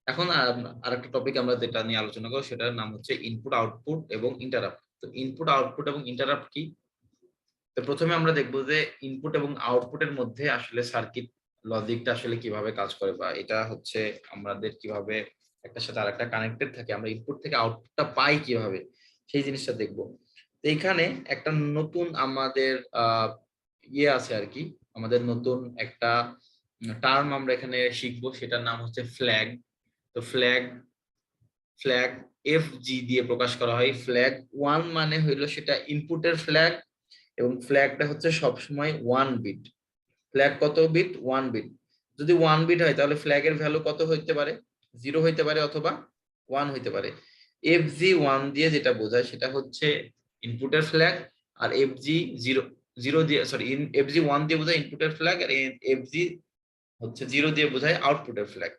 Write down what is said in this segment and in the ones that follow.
এখন আরেকটা টপিক আমরা যেটা নিয়ে আলোচনা করবো সেটার নাম হচ্ছে ইনপুট আউটপুট এবং ইন্টারাপ্ট। তো ইনপুট আউটপুট এবং ইন্টারাপ্ট কি? তো প্রথমে আমরা দেখবো যে ইনপুট এবং আউটপুটের মধ্যে আসলে সার্কিট লজিকটা আসলে কিভাবে কাজ করে, বা এটা হচ্ছে আমাদের কিভাবে একটা সাথে আরেকটা কানেক্টেড থাকে, আমরা ইনপুট থেকে আউটপুটটা পাই কিভাবে, সেই জিনিসটা দেখবো। তো এখানে একটা নতুন আমাদের ইয়ে আছে আর কি, আমাদের নতুন একটা টার্ম আমরা এখানে শিখবো, সেটার নাম হচ্ছে ফ্ল্যাগ। তো ফ্ল্যাগ ফ্ল্যাগ এফ জি দিয়ে প্রকাশ করা হয়। ফ্ল্যাগ ওয়ান মানে হইলো সেটা ইনপুটের ফ্ল্যাগ, এবং ফ্ল্যাগটা হচ্ছে সবসময় ওয়ান বিট। ফ্ল্যাগ কত বিট? One bit. যদি ওয়ান বিট হয় তাহলে ফ্ল্যাগের ভ্যালু কত হইতে পারে? জিরো হইতে পারে অথবা ওয়ান হইতে পারে। এফ জি ওয়ান দিয়ে যেটা বোঝায় সেটা হচ্ছে ইনপুটের ফ্ল্যাগ, আর এফ জি জিরো জিরো দিয়ে সরি এফ জি ওয়ান দিয়ে বোঝায় ইনপুটের ফ্ল্যাগ, আর এফ জি হচ্ছে জিরো দিয়ে বোঝায় আউটপুটের ফ্ল্যাগ।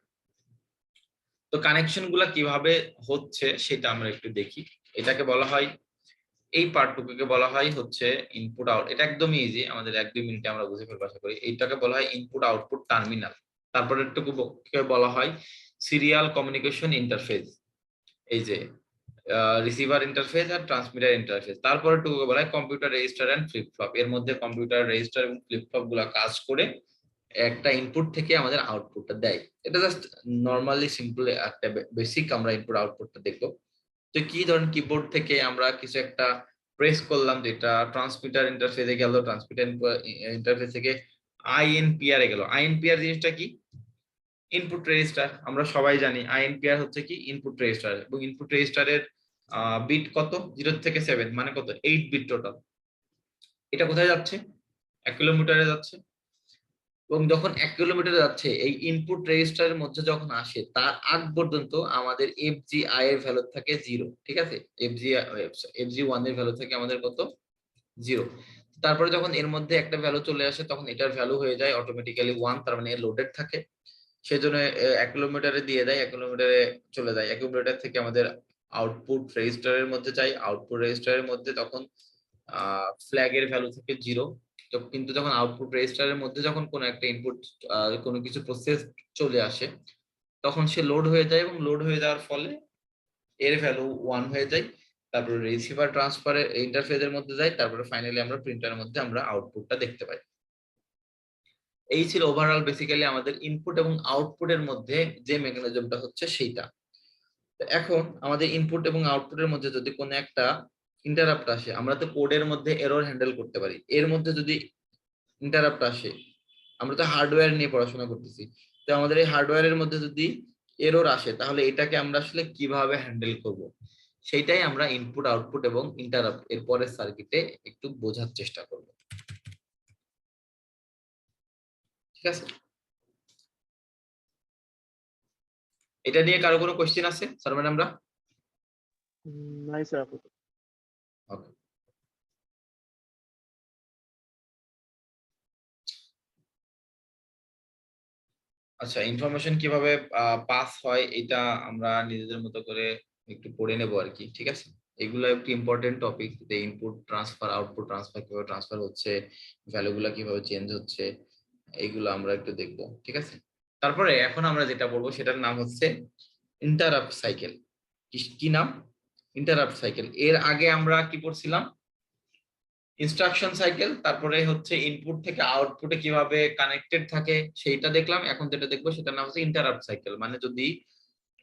তো কানেকশন গুলা কিভাবে হচ্ছে সেটা আমরা একটু দেখি। এটাকে বলা হয়, এই পার্টটুকুকে বলা হয় হচ্ছে ইনপুট আউট। এটা একদমই ইজি, আমাদের 1-2 মিনিটে আমরা বুঝে ফেলবো আশা করি। এইটাকে বলা হয় ইনপুট আউটপুট টার্মিনাল। তারপরে কে বলা হয় সিরিয়াল কমিউনিকেশন ইন্টারফেস। এই যে রিসিভার ইন্টারফেস আর ট্রান্সমিটার ইন্টারফেস। তারপরে টুকুকে বলা হয় computer register and flip flop. এর মধ্যে কম্পিউটার রেজিস্টার এবং ফ্লিপ ফ্লপ গুলা কাজ করে একটা ইনপুট থেকে আমাদের আউটপুটটা দেয়। এটা জাস্ট নর্মালি সিম্পল একটা বেসিক আমরা ইনপুট আউটপুটটা দেখবো। তো কি ধরেন কিবোর্ড থেকে আমরা কিছু একটা প্রেস করলাম, যেটা ট্রান্সমিটার ইন্টারফেসে গেল, ট্রান্সমিটার ইন্টারফেস থেকে আইএনপিআর এ গেল। আইএনপিআর জিনিসটা কি? Input register. আমরা সবাই জানি আইএনপিআর হচ্ছে কি ইনপুট রেজিস্টার, এবং ইনপুট রেজিস্টারের বিট কত? 0 থেকে 7 মানে কত? 8 বিট টোটাল। এটা কোথায় যাচ্ছে? 1 কিলোমিটারে যাচ্ছে। এবং যখন 1 কিলোমিটার যাচ্ছে এই ইনপুট রেজিস্টারের মধ্যে যখন আসে তার আগ পর্যন্ত আমাদের এফজিআই এর ভ্যালু থাকে জিরো। ঠিক আছে, এফজি ওয়ান এর ভ্যালু থাকে আমাদের কত? জিরো। তারপরে যখন এর মধ্যে একটা ভ্যালু চলে আসে তখন এটার ভ্যালু হয়ে যায় অটোমেটিক্যালি ওয়ান, তার মানে লোডেড থাকে। সেজন্য 1 কিলোমিটারে দিয়ে দেয়, 1 কিলোমিটারে চলে যায়। 1 কিলোমিটার থেকে আমাদের আউটপুট রেজিস্টারের মধ্যে যায়, আউটপুট রেজিস্টারের মধ্যে তখন ফ্ল্যাগের ভ্যালু থাকে জিরো। তো কিন্তু যখন আউটপুট রেজিস্টারের মধ্যে যখন কোনো একটা ইনপুট কোনো কিছু প্রসেস চলে আসে তখন সে লোড হয়ে যায়, এবং লোড হয়ে যাওয়ার ফলে এর ভ্যালু ওয়ান হয়ে যায়। তারপরে রিসিভার ট্রান্সফারের ইন্টারফেসের মধ্যে যায়, তারপরে ফাইনালি আমরা প্রিন্টারের মধ্যে আমরা আউটপুটটা দেখতে পাই। এই ছিল ওভারঅল বেসিক্যালি আমাদের ইনপুট এবং আউটপুটের মধ্যে যে মেকানিজমটা হচ্ছে সেইটা। এখন আমাদের ইনপুট এবং আউটপুটের মধ্যে যদি কোনো একটা ইন্টারাপ্ট আসে, আমরা তো কোডের মধ্যে এরর হ্যান্ডেল করতে পারি। এর মধ্যে যদি ইন্টারাপ্ট আসে, আমরা তো হার্ডওয়্যার নিয়ে পড়াশোনা করতেছি, তো আমাদের এই হার্ডওয়্যারের মধ্যে যদি এরর আসে তাহলে এটাকে আমরা আসলে কিভাবে হ্যান্ডেল করব, সেইটাই আমরা ইনপুট আউটপুট এবং ইন্টারাপ্ট এর পরের সার্কিটে একটু বোঝার চেষ্টা করব। ঠিক আছে, এটা নিয়ে কারো কোনো কোশ্চেন আছে স্যার ম্যাডামরা? নাই স্যার আপাতত। ওকে। আচ্ছা, ইনফরমেশন কিভাবে পাস হয় এটা আমরা নিজেদের মতো করে একটু পড়ে নেবো আর কি। ঠিক আছে, এগুলো একটু ইম্পর্টেন্ট টপিক, যে ইনপুট ট্রান্সফার আউটপুট ট্রান্সফার কিভাবে ট্রান্সফার হচ্ছে, ভ্যালুগুলো কিভাবে চেঞ্জ হচ্ছে, এইগুলো আমরা একটু দেখবো। ঠিক আছে, তারপরে এখন আমরা যেটা বলবো সেটার নাম হচ্ছে ইন্টারাপ্ট সাইকেল। কি নাম? Interrupt cycle. এর আগে আমরা কি পড়ছিলাম? Instruction cycle. তারপরে হচ্ছে ইনপুট থেকে আউটপুটে কিভাবে কানেক্টেড থাকে সেইটা দেখলাম। এখন যেটা দেখবো সেটার নাম হচ্ছে ইন্টারাপ্ট সাইকেল। মানে যদি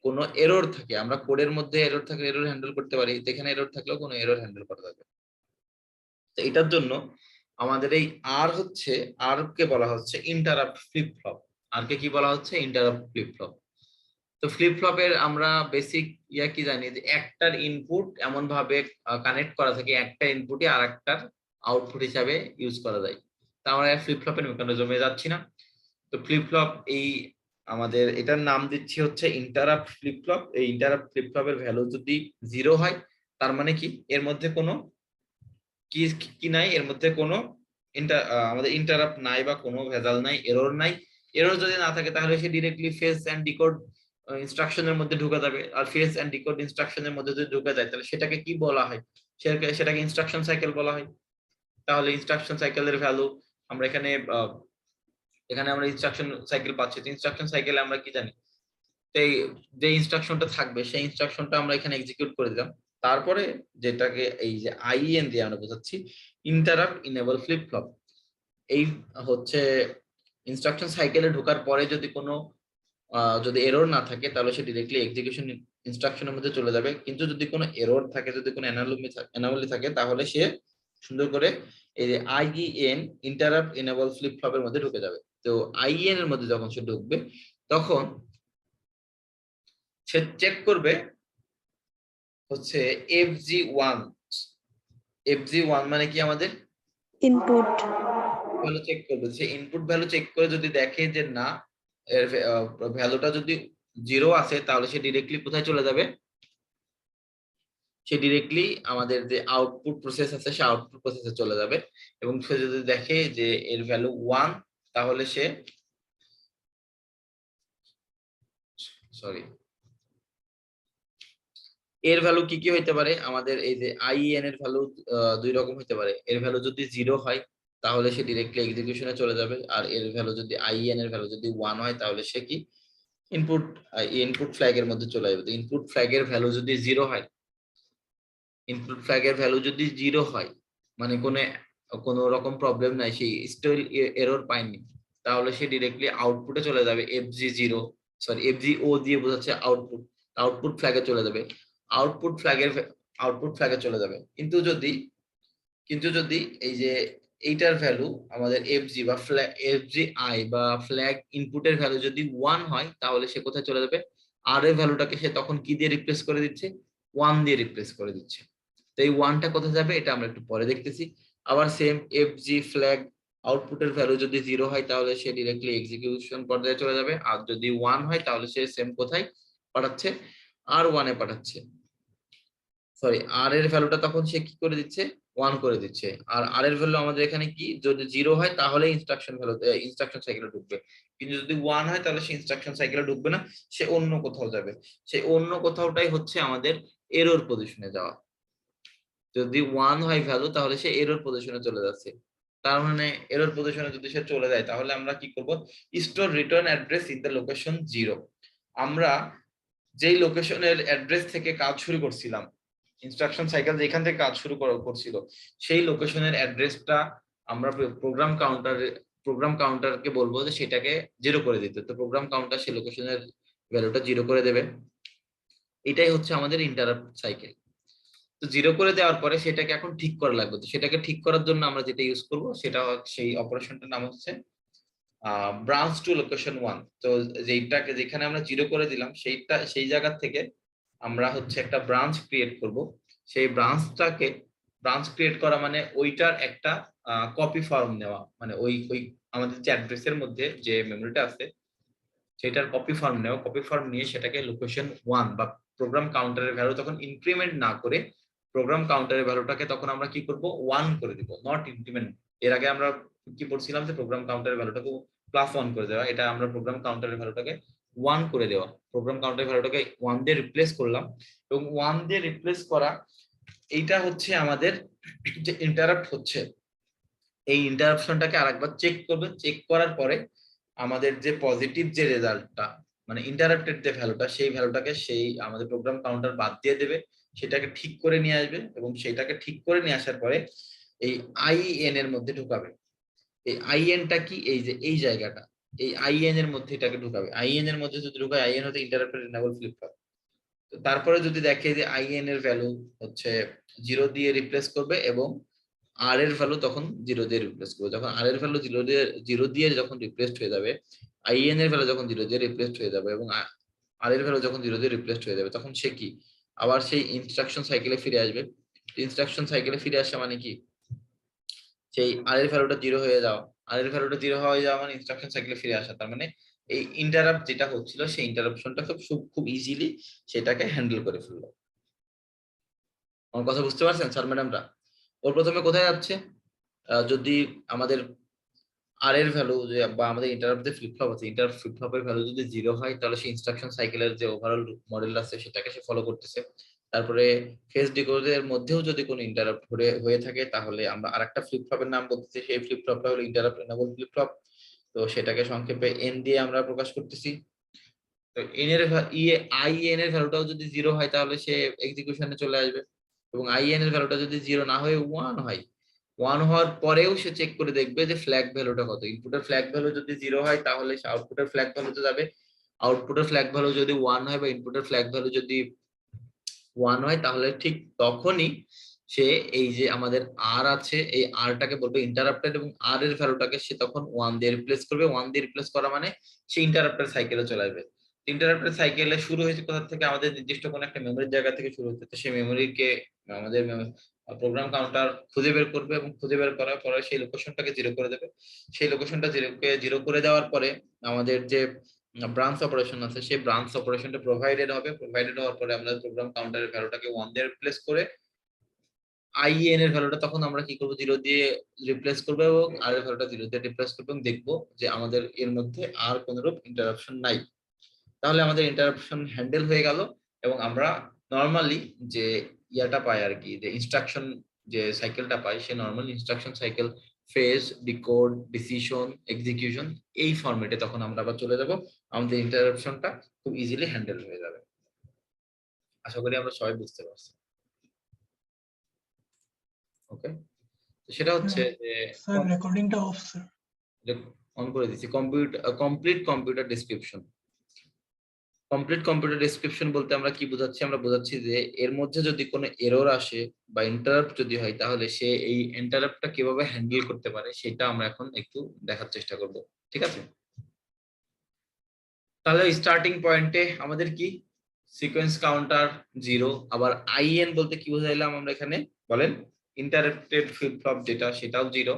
কোনো এরর থাকে, আমরা কোডের মধ্যে এরর থাকলে এরর হ্যান্ডেল করতে পারি, যেখানে এরর থাকলেও কোনো এরর হ্যান্ডেল করা যাবে। তো এটার জন্য আমাদের এই আর হচ্ছে, আর কে বলা হচ্ছে ইন্টারাপ্ট ফ্লিপ ফ্লপ। আর কে কি বলা হচ্ছে? Interrupt flip flop. তো ফ্লিপ ফ্লপের আমরা বেসিক কি জানি, যে একটার ইনপুট এমন ভাবে কানেক্ট করা থাকে, একটা ইনপুটই আর একটার আউটপুট হিসাবে ইউজ করা যায়। তা আমরা ফ্লিপ ফ্লপের মেকানিজমে যাচ্ছি না। তো ফ্লিপ ফ্লপ এই আমাদের এটার নাম দিচ্ছি হচ্ছে ইন্টারাপ্ট ফ্লিপ ফ্লপ। এই ইন্টারাপ্ট ফ্লিপ ফ্লপের ভ্যালু যদি জিরো হয় তার মানে কি এর মধ্যে কোনো কি কি নাই, এর মধ্যে কোনো আমাদের ইন্টারাপ্ট নাই বা কোনো ভেজাল নাই, এরর নাই। এরর যদি না থাকে তাহলে সে ডিরেক্টলি ফেস এন্ড ডিকোড ইনস্ট্রাকশনের মধ্যে ঢুকে যাবে। আর ফেস এন্ড ডিকোড ইনস্ট্রাকশনের মধ্যে যদি ঢুকে যায় তাহলে সেটাকে কি বলা হয়? সেটাকে ইনস্ট্রাকশন সাইকেল বলা হয়। তাহলে ইনস্ট্রাকশন সাইকেলের ভ্যালু আমরা এখানে এখানে আমরা ইনস্ট্রাকশন সাইকেল পাচ্ছি। ইনস্ট্রাকশন সাইকেলে আমরা কি জানি? এই যে ইনস্ট্রাকশনটা থাকবে সেই ইনস্ট্রাকশনটা আমরা এখানে এক্সিকিউট করে দিলাম। তারপরে যেটাকে এই যে আইএন দিয়ে আমরা বোঝাচ্ছি ইন্টারাপ্ট ইনেবল ফ্লিপ ফ্লপ। এই হচ্ছে ইনস্ট্রাকশন সাইকেলে ঢোকার পরে যদি কোনো যদি এরর না থাকে তাহলে সে ডিরেক্টলি এক্সিকিউশন ইনস্ট্রাকশনের মধ্যে চলে যাবে, কিন্তু যদি কোনো এরর থাকে, যদি কোনো অ্যানোমালি থাকে তাহলে সে সুন্দর করে এই যে আইইএন ইন্টারাপ্ট ইনেবল ফ্লিপ ফ্লপের মধ্যে ঢুকে যাবে। তো আইইএন এর মধ্যে যখন সে ঢুকবে তখন সে চেক করবে হচ্ছে FG1। FG1 মানে কি আমাদের ইনপুট। ভ্যালু চেক করবে। সে ইনপুট ভ্যালু চেক করে যদি দেখে যে না এর ভ্যালুটা যদি 0 আছে তাহলে সে ডিরেক্টলি কোথায় চলে যাবে, সে ডিরেক্টলি আমাদের যে আউটপুট প্রসেস আছে সে আউটপুট প্রসেসে চলে যাবে। এবং সে যদি দেখে যে এর ভ্যালু 1 তাহলে সে সরি এর ভ্যালু কি কি হইতে পারে, আমাদের এই যে আইএন এর ভ্যালু দুই রকম হইতে পারে। এর ভ্যালু যদি 0 হয় তাহলে সে ডিরেক্টলি এক্সিকিউশনে চলে যাবে, আর এর ভ্যালু যদি আইএন এর ভ্যালু যদি 1 হয় তাহলে সে কি ইনপুট ইনপুট ফ্ল্যাগ এর মধ্যে চলে যাবে। তো ইনপুট ফ্ল্যাগ এর ভ্যালু যদি 0 হয়, ইনপুট ফ্ল্যাগ এর ভ্যালু যদি 0 হয় মানে কোনো রকম প্রবলেম নাই, সেই স্টিল এরর পায়নি, তাহলে সে ডিরেক্টলি আউটপুটে চলে যাবে। FG0 সরি FGO দিয়ে বোঝাচ্ছে আউটপুট, আউটপুট ফ্ল্যাগে চলে যাবে, আউটপুট ফ্ল্যাগে চলে যাবে। কিন্তু যদি এই যে এইটার ভ্যালু আমাদের FG বা FGI বা ফ্ল্যাগ ইনপুটের ভ্যালু যদি 1 হয় তাহলে সে কোথায় চলে যাবে, আর এর ভ্যালুটাকে সে তখন কি দিয়ে রিপ্লেস করে দিচ্ছে, 1 দিয়ে রিপ্লেস করে দিচ্ছে। তো এই 1টা কোথায় যাবে এটা আমরা একটু পরে দেখতেছি। আবার সেম FG ফ্ল্যাগ আউটপুটের ভ্যালু যদি 0 হয় তাহলে সে ডিরেক্টলি এক্সিকিউশন পর্যায়ে চলে যাবে, আর যদি 1 হয় তাহলে সে সেম কোথায় পাঠাচ্ছে, R1 এ পাঠাচ্ছে। সরি আর এর ভ্যালুটা তখন সে কি করে দিচ্ছে, 1 করে দিচ্ছে। আর আর এর ভ্যালু আমাদের এখানে কি, যদি 0 হয় তাহলে ইনস্ট্রাকশন সাইকেলে ঢুকবে, কিন্তু যদি 1 হয় তাহলে সে ইনস্ট্রাকশন সাইকেলে ঢুকবে না, সে অন্য কোথাও যাবে। সেই অন্য কোথাওটাই হচ্ছে আমাদের এরর পজিশনে যাওয়া। যদি 1 হয় ভ্যালু তাহলে সে এরর পজিশনে চলে যাচ্ছে। তার মানে এরর পজিশনে যদি সে চলে যায় তাহলে আমরা কি করব, store return address in the location 0। আমরা যেই লোকেশনের অ্যাড্রেস থেকে কাজ শুরু করছিলাম, ইনস্ট্রাকশন সাইকেল যেখান থেকে কাজ শুরু করছিল সেই লোকেশনের অ্যাড্রেসটা আমরা প্রোগ্রাম কাউন্টারকে বলবো যে সেটাকে 0 করে দিতে। তো প্রোগ্রাম কাউন্টার সেই লোকেশনের ভ্যালুটা 0 করে দেবে। এটাই হচ্ছে আমাদের ইন্টারাপ্ট সাইকেল। তো 0 করে দেওয়ার পরে সেটাকে এখন ঠিক করা লাগবে। তো সেটাকে ঠিক করার জন্য আমরা যেটা ইউজ করব সেটা সেই অপারেশনটার নাম হচ্ছে ব্রাঞ্চ টু লোকেশন 1। তো যেখানে আমরা 0 করে দিলাম সেই জায়গা থেকে আমরা হচ্ছে একটা ব্রাঞ্চ ক্রিয়েট করব। সেই ব্রাঞ্চ ক্রিয়েট করা মানে ওইটার একটা কপি ফর্ম নেওয়া, মানে ওই আমাদের যে অ্যাড্রেসের মধ্যে যে মেমোরিটা আছে সেটার কপি ফর্ম নেওয়া, কপি ফর্ম নিয়ে সেটাকে লোকেশন 1 বা প্রোগ্রাম কাউন্টারের ভ্যালু তখন ইনক্রিমেন্ট না করে প্রোগ্রাম কাউন্টারের ভ্যালুটাকে তখন আমরা কি করব, 1 করে দিব, নট ইনক্রিমেন্ট। এর আগে আমরা কি পড়ছিলাম যে প্রোগ্রাম কাউন্টারের ভ্যালুটাকে +1 করে দেওয়া, এটা আমরা প্রোগ্রাম কাউন্টারের ভ্যালুটাকে 1 করে দেওয়া। প্রোগ্রাম কাউন্টারের ভ্যালুটাকে 1 দিয়ে রিপ্লেস করলাম, এবং 1 দিয়ে রিপ্লেস করা এইটা হচ্ছে আমাদের যে ইন্টারাপ্ট হচ্ছে, এই ইন্টারাপশনটাকে আরেকবার চেক করবে। চেক করার পরে আমাদের যে পজিটিভ যে রেজাল্টটা মানে ইন্টারাপ্টেড যে ভ্যালুটা, সেই ভ্যালুটাকে সেই আমাদের প্রোগ্রাম কাউন্টার বাদ দিয়ে দেবে, সেটাকে ঠিক করে নিয়ে আসবে, এবং সেটাকে ঠিক করে নিয়ে আসার পরে এই আইএন এর মধ্যে ঢুকাবে। এই আইএনটা কি, এই যে এই জায়গাটা, এই আইএন এর মধ্যে এটাকে ঢুকাবে। আইএন এর মধ্যে যদি ঢুকায়, আইএন হচ্ছে ইন্টারাপ্টেড ইনেবল ফ্লিপ ফ্লপ। তো তারপরে যদি দেখে যে আইএন এর ভ্যালু হচ্ছে 0 দিয়ে রিপ্লেস করবে, এবং আর এর ভ্যালু তখন 0 দিয়ে রিপ্লেস করবে। যখন আর এর ভ্যালু 0 দিয়ে যখন রিপ্লেসড হয়ে যাবে, আইএন এর ভ্যালু যখন 0 দিয়ে রিপ্লেসড হয়ে যাবে, এবং আর এর ভ্যালু যখন 0 দিয়ে রিপ্লেসড হয়ে যাবে, তখন সে কি আবার সেই ইনস্ট্রাকশন সাইকেলে ফিরে আসবে। ইনস্ট্রাকশন সাইকেলে ফিরে আসা মানে কি, সেই আর এর ভ্যালুটা 0 হয়ে যাওয়া, আর এর ভ্যালুটা 0 হয়ে যাওয়া মানে ইনস্ট্রাকশন সাইকেলে ফিরে আসা। তার মানে এই ইন্টারাপ্ট যেটা হচ্ছিল সেই ইন্টারাপশনটা খুব ইজিলি সেটাকে হ্যান্ডেল করে ফেললো। আমার কথা বুঝতে পারছেন স্যার ম্যাডামরা? ওর প্রথমে কোথায় যাচ্ছে, যদি আমাদের আর এর ভ্যালু যে বা আমাদের ইন্টারাপ্ট যে ফ্লিপ ফ্লপ আছে, ইন্টারাপ্ট ফ্লিপ ফ্লপের ভ্যালু যদি 0 হয় তাহলে সেই ইনস্ট্রাকশন সাইকেলের যে ওভারঅল মডেল আছে সেটাকে সে ফলো করতেছে। তারপরে ফেজ ডিকোডের মধ্যেও যদি কোনো ইন্টারাপ্ট হয়ে থাকে তাহলে আমরা আরেকটা ফ্লিপ ফ্লপের নাম বলতেছি, সেই ফ্লিপ ফ্লপটা হলো ইন্টারাপ্ট এনেবল ফ্লিপ ফ্লপ। তো সেটাকে সংক্ষেপে এন দিয়ে আমরা প্রকাশ করতেছি। তো এন এর আই এন এর ভ্যালুটাও যদি 0 হয় তাহলে সে এক্সিকিউশনে চলে আসবে, এবং আই এন এর ভ্যালুটা যদি 0 না হয়ে 1 হয়, 1 হওয়ার পরেও সে চেক করে দেখবে যে ফ্ল্যাগ ভ্যালুটা কত। ইনপুটের ফ্ল্যাগ ভ্যালু যদি 0 হয় তাহলে সে আউটপুটের ফ্ল্যাগ ভ্যালুতে যাবে, আউটপুটের ফ্ল্যাগ ভ্যালু যদি 1 হয় বা ইনপুটের ফ্ল্যাগ ভ্যালু যদি 1 হয় তাহলে ঠিক তখনই সে এই যে আমাদের আর আছে এই আরটাকে বলবে ইন্টারাপ্টেড, এবং আর এর ভ্যালুটাকে সে তখন 1 দিয়ে রিপ্লেস করবে। 1 দিয়ে রিপ্লেস করা মানে সে ইন্টারাপ্টেড সাইকেলে চলে আসবে। ইন্টারাপ্টেড সাইকেলে শুরু হয়েছে কোথা থেকে, আমাদের নির্দিষ্ট কোনো একটা মেমোরির জায়গা থেকে শুরু হচ্ছে। তো সেই মেমোরিকে আমাদের প্রোগ্রাম কাউন্টার খুঁজে বের করবে, এবং খুঁজে বের করার পরে সেই লোকেশনটাকে 0 করে দেবে। সেই লোকেশনটা 0 করে দেওয়ার পরে আমাদের যে ব্রাঞ্চ অপারেশন আছে সেই ব্রাঞ্চ অপারেশনটা প্রোভাইডেড হবে। প্রোভাইডেড হওয়ার পরে আমরা প্রোগ্রাম কাউন্টারের ভ্যালুটাকে 1 দিয়ে রিপ্লেস করে আইএন এর ভ্যালুটা তখন আমরা কি করব, 0 দিয়ে রিপ্লেস করব, এবং আর এর ভ্যালুটা 0 দিয়ে রিপ্লেস করব, এবং দেখব যে আমাদের এর মধ্যে আর কোন রূপ ইন্টারাপশন নাই। তাহলে আমাদের ইন্টারাপশন হ্যান্ডেল হয়ে গেল, এবং আমরা নরমালি যে ইয়াটা পাই আর কি, যে ইনস্ট্রাকশন যে সাইকেলটা পাই, সে normal instruction cycle fetch, decode, decision, execution, এই ফরম্যাটে তখন আমরা আবার চলে যাব। আমাদের ইন্টারাপশনটা খুব ইজিলি হ্যান্ডেল হয়ে যাবে। আশা করি আমরা সবাই বুঝতে পারছি। ওকে, সেটা হচ্ছে যে স্যার রেকর্ডিংটা অফ স্যার। অন করে দিচ্ছি। Complete computer description. Complete computer description বলতে আমরা কি বোঝাচ্ছি, আমরা বোঝাচ্ছি যে এর মধ্যে যদি কোনো এরর আসে বা ইন্টারাপ্ট যদি হয় তাহলে সে এই ইন্টারাপ্টটা কিভাবে হ্যান্ডেল করতে পারে সেটা আমরা এখন একটু দেখার চেষ্টা করব। ঠিক আছে, তাহলে স্টার্টিং পয়েন্টে আমাদের কি সিকোয়েন্স কাউন্টার 0, আবার আইএন বলতে কি বোঝাইলাম আমরা এখানে বলেন, ইন্টারাপ্টেড ফ্লিপ ফ্লপ যেটা সেটাও 0।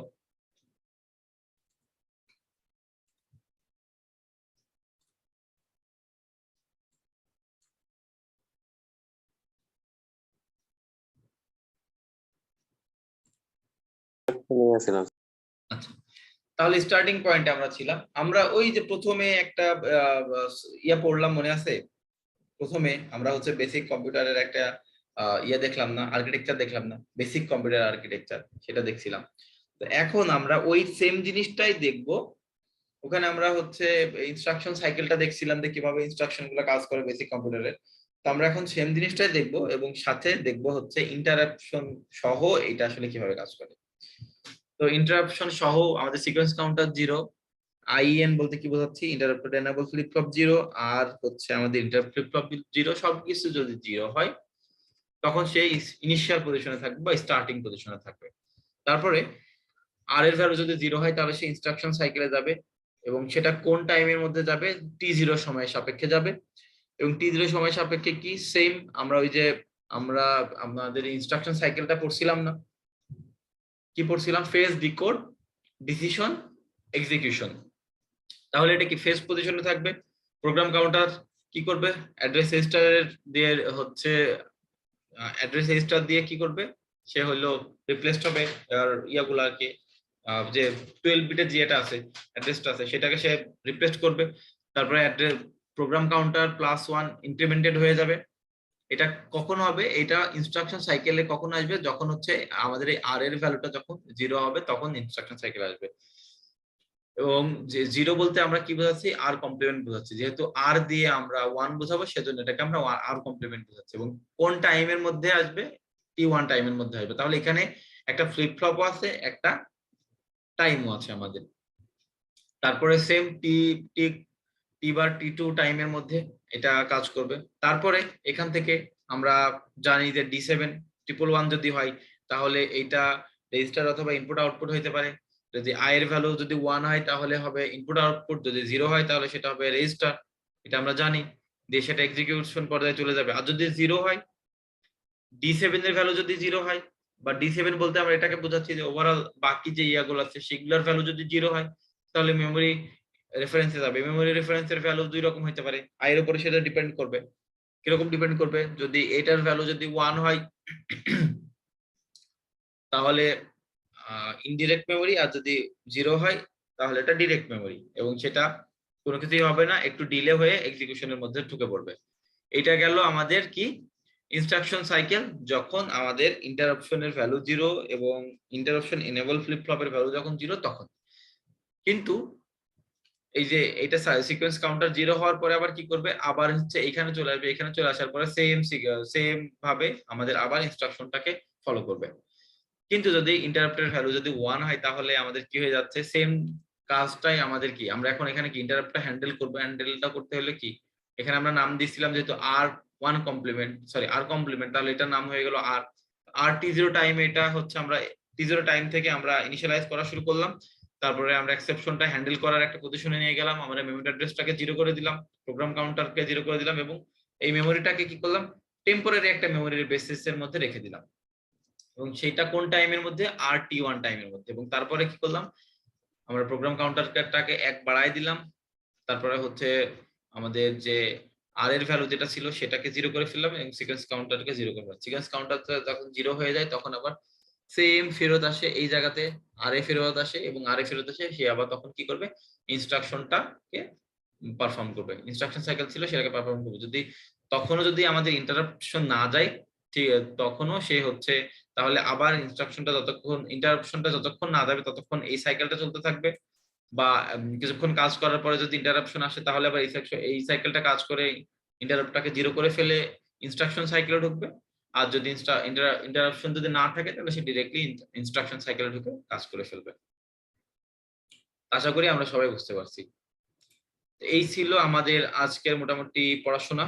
আচ্ছা, তাহলে স্টার্টিং পয়েন্টে আমরা ছিলাম। আমরা ওই যে প্রথমে একটা ইয়া পড়লাম মনে আছে, প্রথমে আমরা হচ্ছে বেসিক কম্পিউটারের একটা ইয়া দেখলাম না, আর্কিটেকচার দেখলাম না, বেসিক কম্পিউটার আর্কিটেকচার সেটা দেখছিলাম। তো এখন আমরা ওই সেম জিনিসটাই দেখব। ওখানে আমরা হচ্ছে ইনস্ট্রাকশন সাইকেলটা দেখছিলাম যে কিভাবে ইনস্ট্রাকশন গুলো কাজ করে বেসিক কম্পিউটারে। তো আমরা এখন সেম জিনিসটাই দেখব, এবং সাথে দেখব হচ্ছে ইন্টারাপশন সহ এটা আসলে কিভাবে কাজ করে। তো ইন্টারাপশন সহ আমাদের সিকোয়েন্স কাউন্টার 0, আইএন বলতে কি বোঝাচ্ছি, ইন্টারাপ্টেড এনেবল ফ্লিপ ফ্লপ 0, আর হচ্ছে আমাদের ইন্টারাপ্ট ফ্লিপ ফ্লপ 0। সবকিছু যদি 0 হয় তখন সেই ইনিশিয়াল পজিশনে থাকবে বা স্টার্টিং পজিশনে থাকবে। তারপরে আর এর ভ্যালু যদি 0 হয় তাহলে সে ইনস্ট্রাকশন সাইকেলে যাবে, এবং সেটা কোন টাইমের মধ্যে যাবে, t0 সময় সাপেক্ষে যাবে। এবং t0 সময় সাপেক্ষে কি সেম আমরা ওই যে আমরা আমাদের ইনস্ট্রাকশন সাইকেলটা পড়ছিলাম না, কি পড়ছিলাম, ফেজ, ডিকোড, ডিসিশন, এক্সিকিউশন। তাহলে এটা কি ফেজ পজিশনে থাকবে। প্রোগ্রাম কাউন্টার কি করবে, অ্যাড্রেস রেজিস্টারের দিয়ে হচ্ছে অ্যাড্রেস রেজিস্টার দিয়ে কি করবে, সে হলো রিপ্লেসড হবে আর ইয়াগুলাকে যে 12 বিটের যে এটা আছে অ্যাড্রেসটা আছে সেটাকে সে রিপ্লেস করবে। তারপরে অ্যাড্রেস প্রোগ্রাম কাউন্টার +1 ইনক্রিমেন্টেড হয়ে যাবে। এটা কখন হবে, এটা ইনস্ট্রাকশন সাইকেলে কখন আসবে, যখন হচ্ছে আমাদের এই আর এর ভ্যালুটা যখন 0 হবে তখন ইনস্ট্রাকশন সাইকেল আসবে। এবং যে 0 বলতে আমরা কি বোঝাচ্ছি, আর কমপ্লিমেন্ট বোঝাচ্ছি। যেহেতু আর দিয়ে আমরা 1 বোঝাবো সেজন্য এটাকে আমরা আর কমপ্লিমেন্ট বোঝাচ্ছি। এবং কোন টাইমের মধ্যে আসবে, t1 টাইমের মধ্যে আসবে। তাহলে এখানে একটা ফ্লিপ ফ্লপও আছে, একটা টাইমও আছে আমাদের। তারপরে সেম টি টি টি বার t2 টাইমের মধ্যে এটা কাজ করবে। তারপরে এখান থেকে আমরা জানি যে d7 111 যদি হয় তাহলে এইটা রেজিস্টার অথবা ইনপুট আউটপুট হইতে পারে। যদি i এর ভ্যালু যদি 1 হয় তাহলে হবে ইনপুট আউটপুট, যদি 0 হয় তাহলে সেটা হবে রেজিস্টার, এটা আমরা জানি, দিয়ে সেটা এক্সিকিউশন পর্যায়ে চলে যাবে। আর যদি 0 হয়, d7 এর ভ্যালু যদি 0 হয়, বা d7 বলতে আমরা এটাকে বোঝাচ্ছি যে ওভারঅল বাকি যে ইয়াগুলো আছে সেগুলোর ভ্যালু যদি 0 হয় তাহলে মেমোরি রেফারেন্সে যাবে। মেমোরি রেফারেন্সের ভ্যালু দুই রকম হতে পারে, i এর উপরে সেটা ডিপেন্ড করবে। কিরকম ডিপেন্ড করবে, যদি এটার ভ্যালু যদি 1 হয় তাহলে ইনডিরেক্ট মেমোরি, আর যদি 0 হয় তাহলে এটা ডিরেক্ট মেমোরি, এবং সেটা কোনো কিছুই হবে না, একটু ডিলে হয়ে এক্সিকিউশনের মধ্যে ঢুকে পড়বে। এটা গেল আমাদের কি ইনস্ট্রাকশন সাইকেল, যখন আমাদের ইন্টারাপশনের ভ্যালু 0 এবং ইন্টারাপশন এনেবল ফ্লিপ ফ্লপের ভ্যালু যখন 0 তখন। কিন্তু এই যে এটা সিকোয়েন্স কাউন্টার 0 হওয়ার পরে আবার কি করবে, আবার হচ্ছে এখানে চলে আসবে, এখানে চলে আসার পরে সেম ভাবে আমাদের আবার ইনস্ট্রাকশনটাকে ফলো করবে। কিন্তু যদি ইন্টারাপ্টের ভ্যালু যদি 1 হয় তাহলে আমাদের কি হয়ে যাচ্ছে, সেম কাজটাই আমাদের কি, আমরা এখন এখানে কি ইন্টারাপ্টটা হ্যান্ডেল করবো। হ্যান্ডেলটা করতে হলে কি, এখানে আমরা নাম দিছিলাম যেহেতু আর কমপ্লিমেন্ট, তাহলে এটার নাম হয়ে গেল আর T0 টাইমে, এটা হচ্ছে আমরা T0 টাইম থেকে আমরা ইনিশিয়ালাইজ করা শুরু করলাম। তারপরে আমরা এক্সেপশনটা হ্যান্ডেল করার একটা পজিশনে নিয়ে গেলাম, আমরা মেমরি অ্যাড্রেসটাকে 0 করে দিলাম, প্রোগ্রাম কাউন্টারকে 0 করে দিলাম, এবং এই মেমোরিটাকে কি করলাম, টেম্পোরারি একটা মেমোরির বেসিসের মধ্যে রেখে দিলাম, এবং সেটা কোন টাইমের মধ্যে, T1 টাইমের মধ্যে। এবং তারপরে কি করলাম, আমরা প্রোগ্রাম কাউন্টারটাকে 1 বাড়ায় দিলাম, তারপরে হচ্ছে আমাদের যে আর এর ভ্যালু যেটা ছিল সেটাকে 0 করে ফেললাম, এবং সিকোয়েন্স কাউন্টারকে 0 করে ফেললাম। সিকোয়েন্স কাউন্টারটা যখন 0 হয়ে যায় তখন আবার সেম ফেরত আসে, এই জায়গাতে আরএ ফেরত আসে, এবং আরএ ফেরত আসে, সে আবার তখন কি করবে, ইনস্ট্রাকশনটাকে পারফর্ম করবে। ইনস্ট্রাকশন সাইকেল ছিল সেটাকে পারফর্ম করবে। তখনও যদি আমাদের ইন্টারাপশন না যায়, ঠিক তখনও সে হচ্ছে, তাহলে আবার ইন্টারাপশনটা যতক্ষণ না যাবে ততক্ষণ এই সাইকেলটা চলতে থাকবে, বা কিছুক্ষণ কাজ করার পরে যদি ইন্টারাপশন আসে তাহলে আবার এই সাইকেলটা কাজ করে ইন্টারাপ্টটাকে 0 করে ফেলে ইনস্ট্রাকশন সাইকেলে ঢুকবে। আর যদি ইন্টারাপশন যদি না থাকে তাহলে সে ডিরেক্টলি ইনস্ট্রাকশন সাইকেলে ঢুকে কাজ করে ফেলবে। আশা করি আমরা সবাই বুঝতে পারছি। এই ছিল আমাদের আজকের মোটামুটি পড়াশোনা।